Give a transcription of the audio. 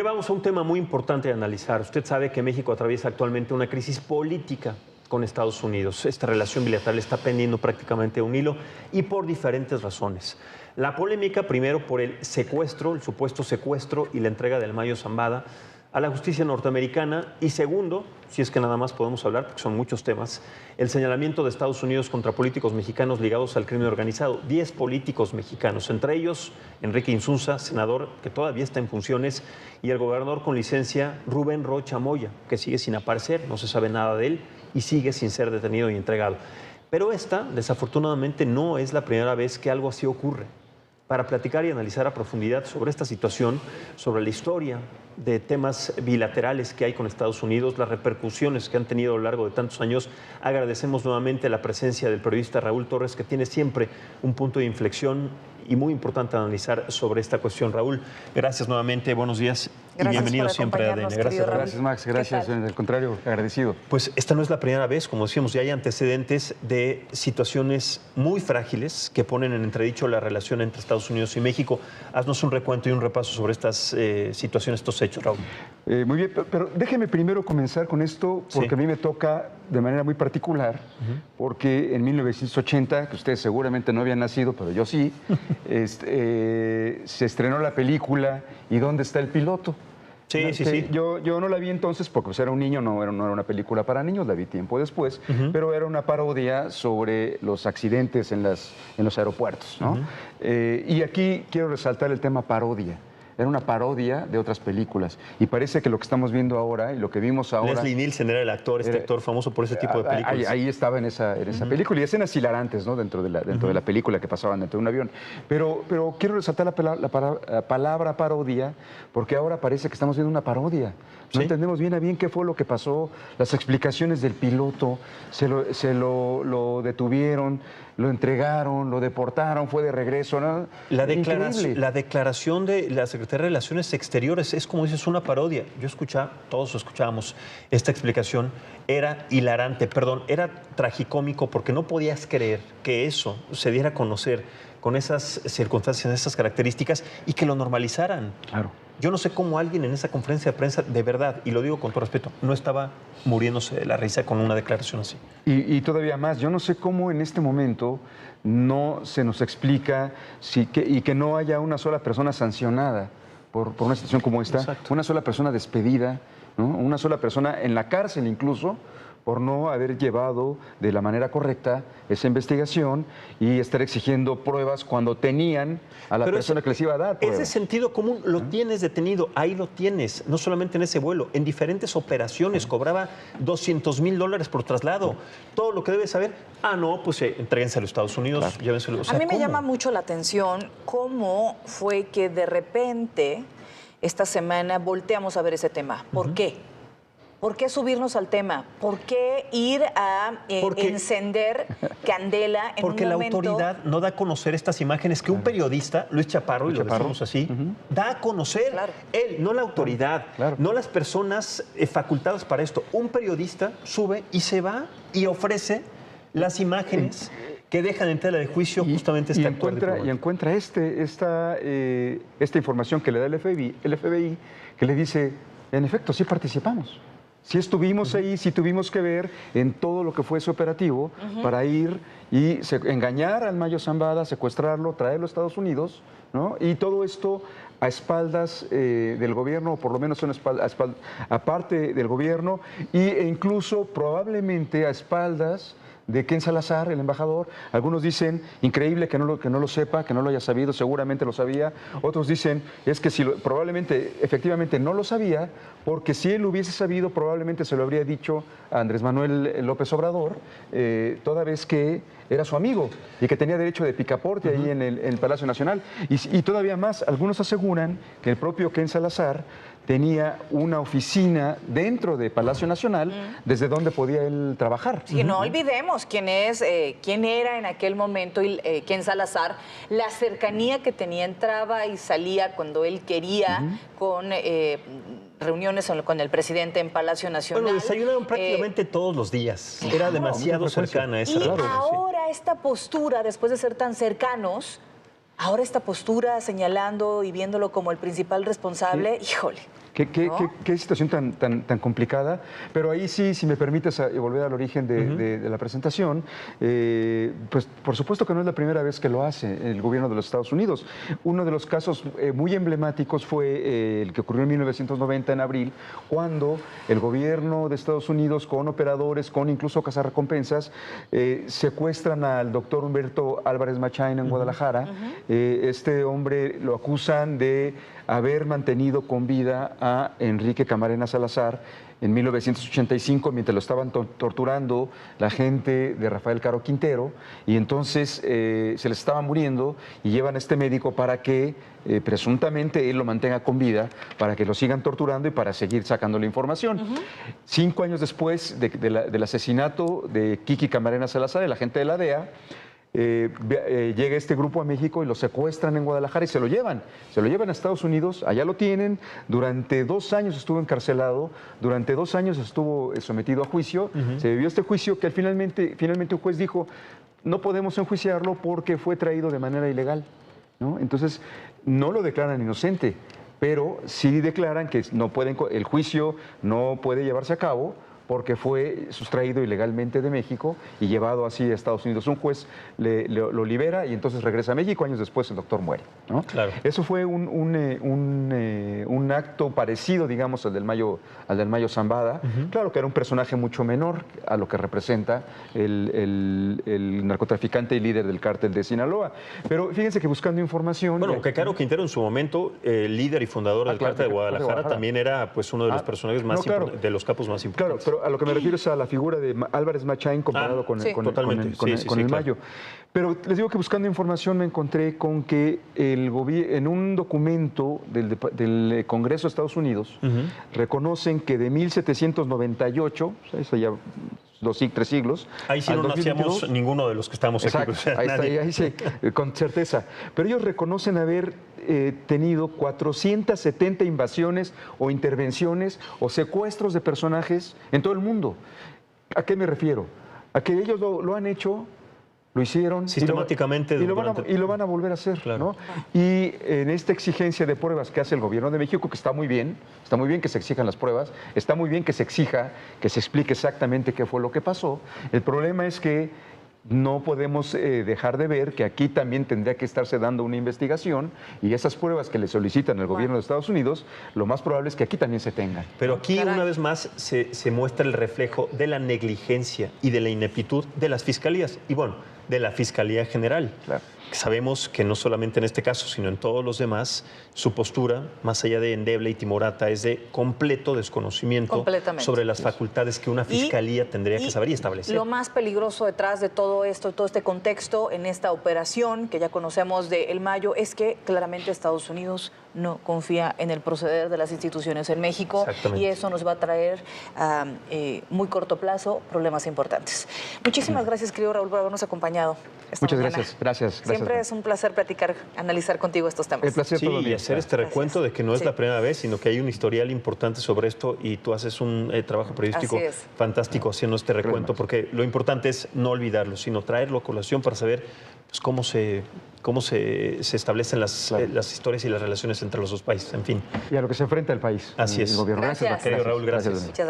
Vamos a un tema muy importante de analizar. Usted sabe que México atraviesa actualmente una crisis política con Estados Unidos. Esta relación bilateral está pendiendo prácticamente un hilo y por diferentes razones. La polémica, primero, por el secuestro, el supuesto secuestro y la entrega del Mayo Zambada a la justicia norteamericana. Y segundo, si es que nada más podemos hablar, porque son muchos temas, el señalamiento de Estados Unidos contra políticos mexicanos ligados al crimen organizado. 10 políticos mexicanos, entre ellos Enrique Insunza, senador que todavía está en funciones, y el gobernador con licencia Rubén Rocha Moya, que sigue sin aparecer, no se sabe nada de él y sigue sin ser detenido y entregado. Pero esta, desafortunadamente, no es la primera vez que algo así ocurre. Para platicar y analizar a profundidad sobre esta situación, sobre la historia de temas bilaterales que hay con Estados Unidos, las repercusiones que han tenido a lo largo de tantos años, agradecemos nuevamente la presencia del periodista Raúl Torres, que tiene siempre un punto de inflexión y muy importante analizar sobre esta cuestión. Raúl, gracias nuevamente, buenos días y bienvenido siempre a ADN. Gracias, gracias Max, gracias, al contrario, agradecido. Pues esta no es la primera vez, como decíamos, ya hay antecedentes de situaciones muy frágiles que ponen en entredicho la relación entre Estados Unidos y México. Haznos un recuento y un repaso sobre estas situaciones, estos hechos, Raúl. Muy bien, pero déjeme primero comenzar con esto, porque a mí me toca de manera muy particular, porque en 1980, que ustedes seguramente no habían nacido, pero yo sí, se estrenó la película ¿Y dónde está el piloto? Sí, sí, sí. Yo no la vi entonces porque pues, era un niño, no era una película para niños, la vi tiempo después, pero era una parodia sobre los accidentes en los aeropuertos, ¿no? Y aquí quiero resaltar el tema parodia. Era una parodia de otras películas. Y parece que lo que estamos viendo ahora y lo que vimos ahora... Leslie Nielsen era el actor, actor famoso por ese tipo de películas. Ahí estaba en esa película. Y escenas hilarantes, ¿no? Dentro de la película que pasaban dentro de un avión. Pero quiero resaltar la palabra parodia, porque ahora parece que estamos viendo una parodia. No entendemos bien a bien qué fue lo que pasó, las explicaciones del piloto, se lo detuvieron, lo entregaron, lo deportaron, fue de regreso, ¿no? La declaración de la Secretaría de Relaciones Exteriores es, como dices, una parodia. Todos escuchábamos esta explicación, era hilarante, era tragicómico, porque no podías creer que eso se diera a conocer con esas circunstancias, esas características, y que lo normalizaran. Claro. Yo no sé cómo alguien en esa conferencia de prensa, de verdad, y lo digo con todo respeto, no estaba muriéndose de la risa con una declaración así. Y todavía más, yo no sé cómo en este momento no se nos explica y que no haya una sola persona sancionada por una situación como esta. Exacto. Una sola persona despedida, ¿no? Una sola persona en la cárcel incluso, por no haber llevado de la manera correcta esa investigación y estar exigiendo pruebas cuando tenían a la persona que les iba a dar pruebas. Ese sentido común lo tienes detenido, ahí lo tienes, no solamente en ese vuelo, en diferentes operaciones, cobraba $200,000 por traslado. Todo lo que debes saber, pues entréguense a los Estados Unidos, llévenselo. O sea, a mí me llama mucho la atención cómo fue que de repente esta semana volteamos a ver ese tema. ¿Por qué? ¿Por qué subirnos al tema? ¿Por qué ir a encender candela en un momento? Porque la autoridad no da a conocer estas imágenes que un periodista, Luis Chaparro, y lo decimos así, da a conocer. Claro. Él, no la autoridad, no las personas facultadas para esto. Un periodista sube y se va y ofrece las imágenes que dejan en tela de juicio justamente este actor diplomático. Y encuentra esta información que le da el FBI, que le dice, en efecto, sí participamos. Sí estuvimos ahí, sí tuvimos que ver en todo lo que fue ese operativo para ir y engañar al Mayo Zambada, secuestrarlo, traerlo a Estados Unidos, ¿no? Y todo esto a espaldas del gobierno, o por lo menos aparte del gobierno, e incluso probablemente a espaldas de Ken Salazar, el embajador. Algunos dicen, increíble que no lo sepa, que no lo haya sabido, seguramente lo sabía. Otros dicen, es que probablemente, efectivamente no lo sabía, porque si él lo hubiese sabido, probablemente se lo habría dicho a Andrés Manuel López Obrador, toda vez que era su amigo y que tenía derecho de picaporte ahí en el Palacio Nacional. Y todavía más, algunos aseguran que el propio Ken Salazar tenía una oficina dentro de Palacio Nacional desde donde podía él trabajar. Sí, no olvidemos quién era en aquel momento Ken Salazar, la cercanía que tenía, entraba y salía cuando él quería con reuniones con el presidente en Palacio Nacional. Bueno, desayunaron prácticamente todos los días. Era demasiado cercana esa relación. Y ahora esta postura, después de ser tan cercanos, ahora esta postura señalando y viéndolo como el principal responsable, híjole. Qué situación tan complicada. Pero ahí sí, si me permites volver al origen de la presentación, pues por supuesto que no es la primera vez que lo hace el gobierno de los Estados Unidos. Uno de los casos muy emblemáticos fue el que ocurrió en 1990, en abril, cuando el gobierno de Estados Unidos, con operadores, con incluso cazarrecompensas, secuestran al doctor Humberto Álvarez Machain en Guadalajara. Este hombre lo acusan de haber mantenido con vida a Enrique Camarena Salazar en 1985, mientras lo estaban torturando la gente de Rafael Caro Quintero, y entonces se les estaba muriendo y llevan a este médico para que presuntamente él lo mantenga con vida, para que lo sigan torturando y para seguir sacando la información. 5 años después del asesinato de Kiki Camarena Salazar, el agente de la DEA, llega este grupo a México y lo secuestran en Guadalajara y se lo llevan a Estados Unidos, allá lo tienen, durante 2 años estuvo encarcelado, durante 2 años estuvo sometido a juicio, se vivió este juicio que finalmente un juez dijo, no podemos enjuiciarlo porque fue traído de manera ilegal, ¿no? Entonces no lo declaran inocente, pero sí declaran que el juicio no puede llevarse a cabo porque fue sustraído ilegalmente de México y llevado así a Estados Unidos. Un juez lo libera y entonces regresa a México. Años después el doctor muere, ¿no? Claro. Eso fue un acto parecido, digamos, al del Mayo Zambada. Claro que era un personaje mucho menor a lo que representa el narcotraficante y líder del cártel de Sinaloa. Pero fíjense que buscando información... Bueno, que Caro Quintero en su momento, líder y fundador del cártel de Guadalajara, también era pues uno de los personajes más de los capos más importantes. Pero a lo que me refiero es a la figura de Álvarez Machain comparado con el Mayo. Pero les digo que buscando información me encontré con que en un documento del Congreso de Estados Unidos reconocen que de 1798, o sea, eso ya 3 siglos. Ahí sí no nacíamos ninguno de los que estamos aquí. Ahí sí, con certeza. Pero ellos reconocen haber tenido 470 invasiones o intervenciones o secuestros de personajes en todo el mundo. ¿A qué me refiero? A que ellos lo han hecho, lo hicieron sistemáticamente y lo van a volver a hacer, claro, ¿no? Y en esta exigencia de pruebas que hace el gobierno de México, que está muy bien que se exijan las pruebas, está muy bien que se exija que se explique exactamente qué fue lo que pasó. El problema es que no podemos dejar de ver que aquí también tendría que estarse dando una investigación y esas pruebas que le solicitan al gobierno de Estados Unidos, lo más probable es que aquí también se tengan. Pero aquí una vez más se muestra el reflejo de la negligencia y de la ineptitud de las fiscalías y bueno, de la Fiscalía General. Claro. Sabemos que no solamente en este caso, sino en todos los demás, su postura, más allá de endeble y timorata, es de completo desconocimiento sobre las facultades que una fiscalía tendría que saber y establecer. Lo más peligroso detrás de todo esto, todo este contexto en esta operación que ya conocemos de El Mayo, es que claramente Estados Unidos no confía en el proceder de las instituciones en México y eso nos va a traer a muy corto plazo problemas importantes. Muchísimas gracias, querido Raúl, por habernos acompañado esta mañana. Gracias. Siempre es un placer platicar, analizar contigo estos temas. El placer todo y hacer este recuento de que no es la primera vez, sino que hay un historial importante sobre esto y tú haces un trabajo periodístico fantástico haciendo este recuento, porque lo importante es no olvidarlo, sino traerlo a colación para saber pues, cómo se establecen las historias y las relaciones entre los dos países, en fin. Y a lo que se enfrenta el país. Así es. El gobierno. Gracias. Querido Raúl, gracias. Muchas gracias.